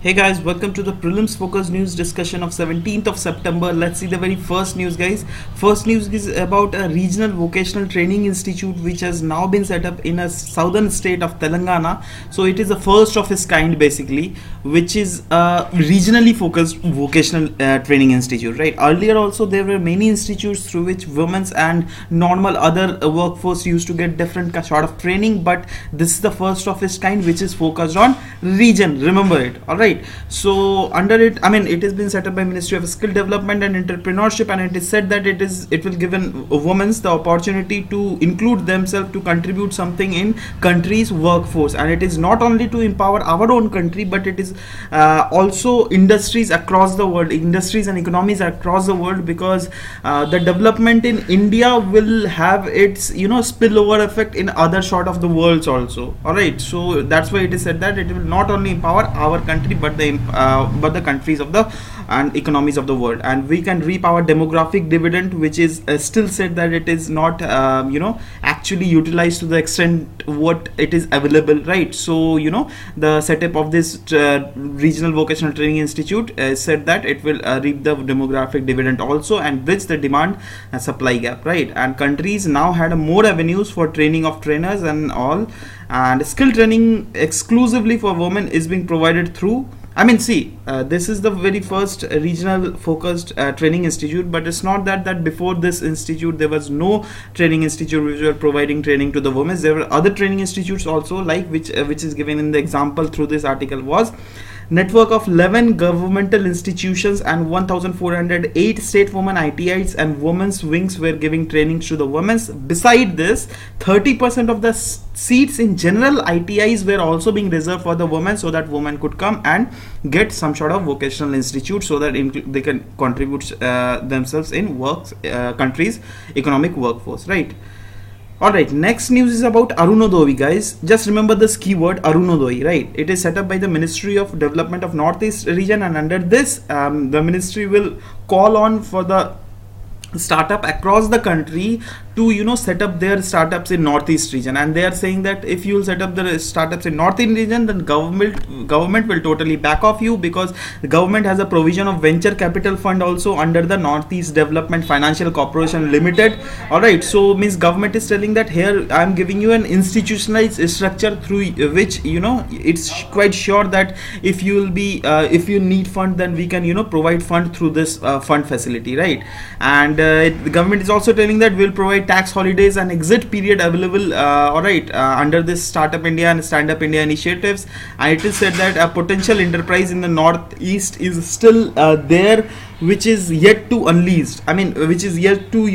Hey guys, welcome to the Prelims Focus News discussion of 17th of September. Let's see the very first news, guys. First news is about a regional vocational training institute which has now been set up in a southern state of Telangana. So it is the first of its kind basically, which is a regionally focused vocational training institute, right? Earlier also there were many institutes through which women's and normal other workforce used to get different sort of training, but this is the first of its kind which is focused on region. Remember it, all right? So under it, it has been set up by Ministry of Skill Development and Entrepreneurship, and it is said that it will give women the opportunity to include themselves to contribute something in country's workforce, and it is not only to empower our own country, but it is also industries across the world, industries and economies across the world, because the development in India will have its spillover effect in other sort of the worlds also. All right, so that's why it is said that it will not only empower our country but the countries of the and economies of the world, and we can reap our demographic dividend, which is still said that it is not actually utilized to the extent what it is available, right? So the setup of this regional vocational training institute said that it will reap the demographic dividend also and bridge the demand and supply gap, right? And countries now had more avenues for training of trainers and all, and skill training exclusively for women is being provided through this is the very first regional focused training institute, but it's not that before this institute there was no training institute which were providing training to the women. There were other training institutes also, like which is given in the example through this article was network of 11 governmental institutions and 1408 state women ITIs and women's wings were giving trainings to the women. Beside this, 30% of the seats in general ITIs were also being reserved for the women, so that women could come and get some sort of vocational institute so that they can contribute themselves in country's economic workforce, right? Alright, next news is about Arunodoi, guys. Just remember this keyword Arunodoi, right? It is set up by the Ministry of Development of Northeast region, and under this the ministry will call on for the startup across the country to set up their startups in Northeast region, and they are saying that if you will set up the startups in Northeast region, then government will totally back off you, because the government has a provision of venture capital fund also under the Northeast Development Financial Corporation Limited. All right, so means government is telling that here I am giving you an institutionalized structure through which it's quite sure that if you will be if you need fund, then we can provide fund through this fund facility, right? And the government is also telling that we'll provide tax holidays and exit period available under this Startup India and Stand Up India initiatives. And it is said that a potential enterprise in the Northeast is still there, which is yet to unleashed. Which is yet to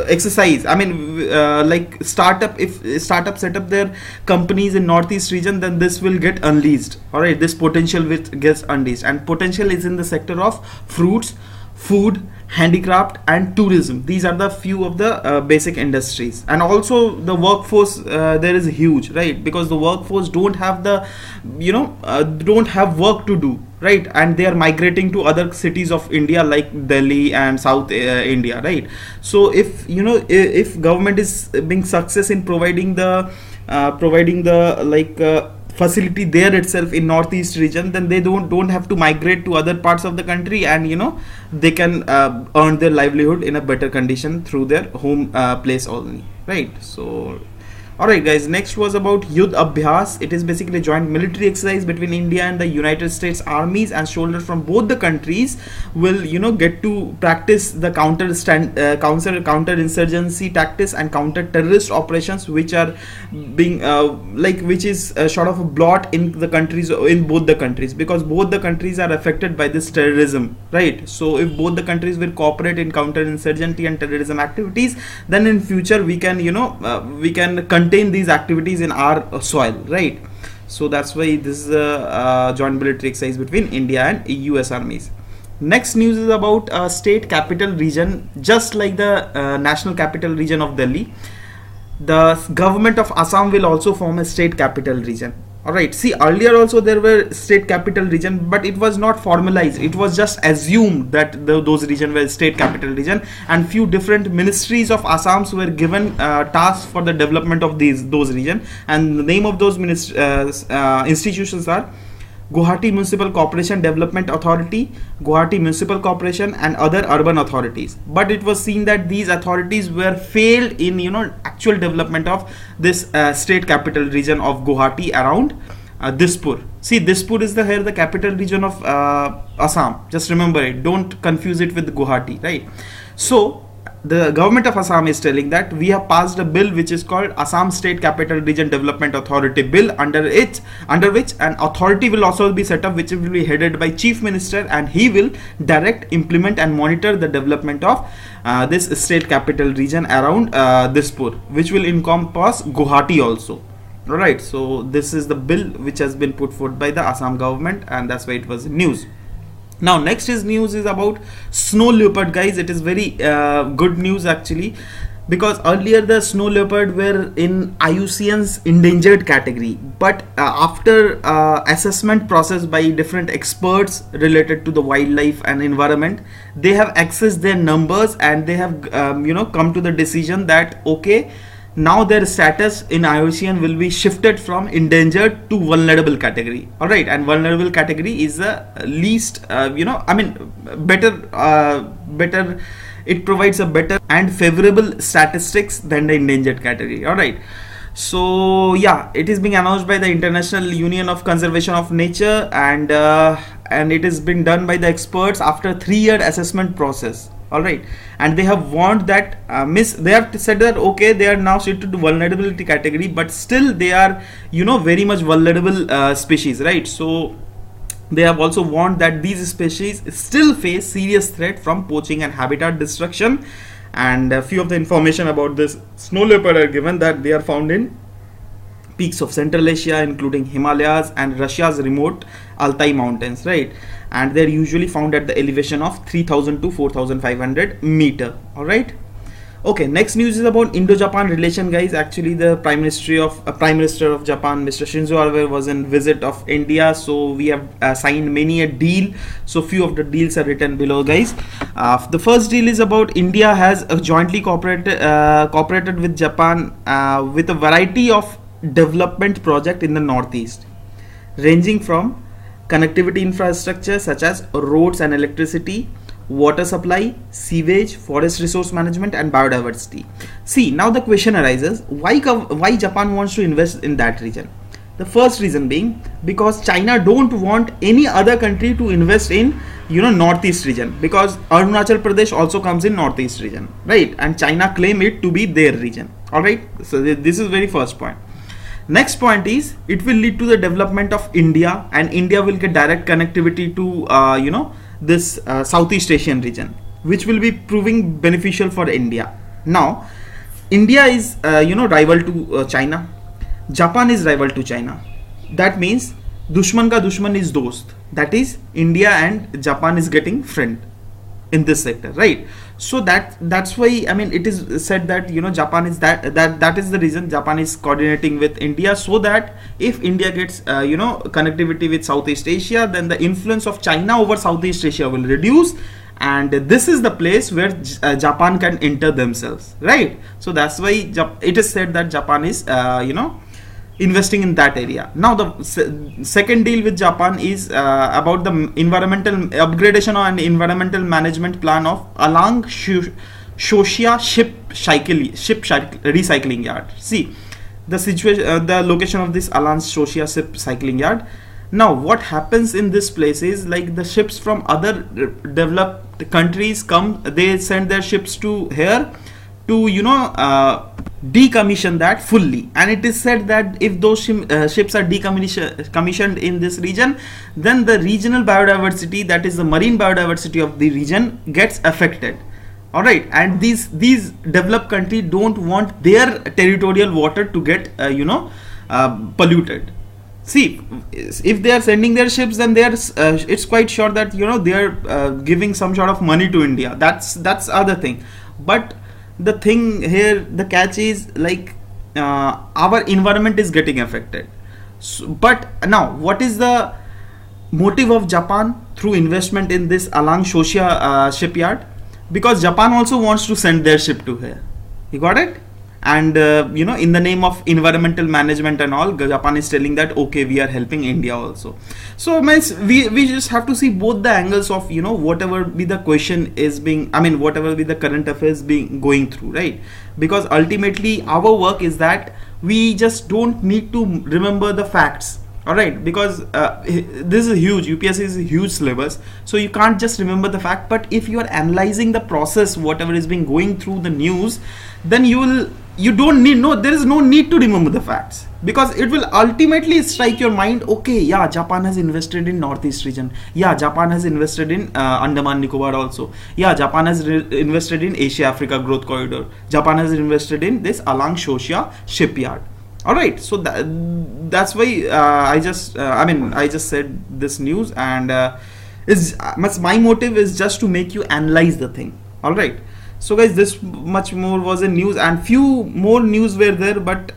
exercise. Like startup, if startup set up their companies in Northeast region, then this will get unleashed. All right, this potential which gets unleashed, and potential is in the sector of fruits, food, handicraft and tourism. These are the few of the basic industries. And also the workforce there is huge, right? Because the workforce don't have the don't have work to do, right? And they are migrating to other cities of India like Delhi and South India, right? So if government is being success in providing the facility there itself in Northeast region, then they don't have to migrate to other parts of the country, and they can earn their livelihood in a better condition through their home place only, right? So alright guys, next was about Yudh Abhyas. It is basically a joint military exercise between India and the United States armies, and soldiers from both the countries will get to practice the counter insurgency tactics and counter terrorist operations, which are being which is sort of a blot in the countries, in both the countries, because both the countries are affected by this terrorism, right? So if both the countries will cooperate in counter insurgency and terrorism activities, then in future we can we can contain these activities in our soil, right? So that's why this is a joint military exercise between India and US armies. Next news is about a state capital region, just like the national capital region of Delhi. The government of Assam will also form a state capital region. Alright, see, earlier also there were state capital region, but it was not formalized. It was just assumed that those region were state capital region, and few different ministries of Assams were given tasks for the development of those region. And the name of those institutions are Guwahati Municipal Corporation Development Authority, Guwahati Municipal Corporation, and other urban authorities. But it was seen that these authorities were failed in actual development of this state capital region of Guwahati around Dispur. See, Dispur is the capital region of Assam. Just remember it. Don't confuse it with Guwahati, right? So the government of Assam is telling that we have passed a bill which is called Assam State Capital Region Development Authority Bill, under which an authority will also be set up, which will be headed by Chief Minister, and he will direct, implement, and monitor the development of this state capital region around Dispur, which will encompass Guwahati also. Alright, so this is the bill which has been put forth by the Assam government, and that's why it was news. Now next news is about snow leopard, guys. It is very good news actually, because earlier the snow leopard were in IUCN's endangered category, but after assessment process by different experts related to the wildlife and environment, they have accessed their numbers, and they have come to the decision that okay, now their status in IUCN will be shifted from endangered to vulnerable category. All right, and vulnerable category is the least, better. It provides a better and favorable statistics than the endangered category. All right. So yeah, it is being announced by the International Union of Conservation of Nature, and it is being done by the experts after 3-year assessment process. All right, and they have warned that they have said that okay, they are now shifted to vulnerability category, but still they are very much vulnerable species, right? So they have also warned that these species still face serious threat from poaching and habitat destruction. And a few of the information about this snow leopard are given, that they are found in peaks of Central Asia, including Himalayas and Russia's remote Altai mountains, right? And they're usually found at the elevation of 3000 to 4500 meter. All right. Okay, next news is about Indo-Japan relation, guys. Actually, the Prime Minister of Japan, Mr. Shinzo Abe, was in visit of India. So we have signed many a deal. So few of the deals are written below, guys. The first deal is about India has jointly cooperated with Japan with a variety of development project in the Northeast, ranging from connectivity infrastructure such as roads and electricity, water supply, sewage, forest resource management, and biodiversity. See, now the question arises, why Japan wants to invest in that region? The first reason being because China don't want any other country to invest in Northeast region, because Arunachal Pradesh also comes in Northeast region, right? And China claim it to be their region. All right, so this is very first point. Next point is, it will lead to the development of India, and India will get direct connectivity to this Southeast Asian region, which will be proving beneficial for India. Now, India is rival to China. Japan is rival to China. That means dushman ka dushman is dost. That is, India and Japan is getting friend in this sector, right? So that's why it is said that Japan is that is the reason Japan is coordinating with India, so that if India gets connectivity with Southeast Asia, then the influence of China over Southeast Asia will reduce, and this is the place where Japan can enter themselves, right? So that's why it is said that Japan is investing in that area. Now the second deal with Japan is about the environmental upgradation and environmental management plan of Alang Shoshia ship recycling yard. See the situation, the location of this Alang Shoshia ship cycling yard. Now what happens in this place is, like, the ships from other developed countries come, they send their ships to here to decommission that fully, and it is said that if those ships are decommissioned in this region, then the regional biodiversity, that is the marine biodiversity of the region, gets affected. All right, and these developed countries don't want their territorial water to get polluted. See, if they are sending their ships, then they are it's quite sure that they are giving some sort of money to India. That's other thing. But the thing here, the catch is, like, our environment is getting affected. So, but now what is the motive of Japan through investment in this Alang Shoshia shipyard? Because Japan also wants to send their ship to here. You got it? and in the name of environmental management and all, Japan is telling that okay, we are helping India also. So we just have to see both the angles of whatever be the question is being, whatever be the current affairs being going through, right? Because ultimately our work is that we just don't need to remember the facts. All right, because this is huge. UPSC is a huge syllabus, so you can't just remember the fact. But if you are analyzing the process, whatever is being going through the news, then you don't need, no, there is no need to remember the facts, because it will ultimately strike your mind. Okay, yeah, Japan has invested in Northeast region. Yeah, Japan has invested in Andaman Nicobar also. Yeah, Japan has invested in Asia Africa Growth Corridor. Japan has invested in this Alang Shoshia shipyard. All right, so that's why I just said this news, and my motive is just to make you analyze the thing. All right, so guys, this much more was in news, and few more news were there, but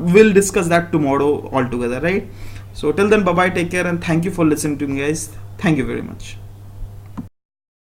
we'll discuss that tomorrow all together, right? So till then, bye bye, take care, and thank you for listening to me, guys. Thank you very much.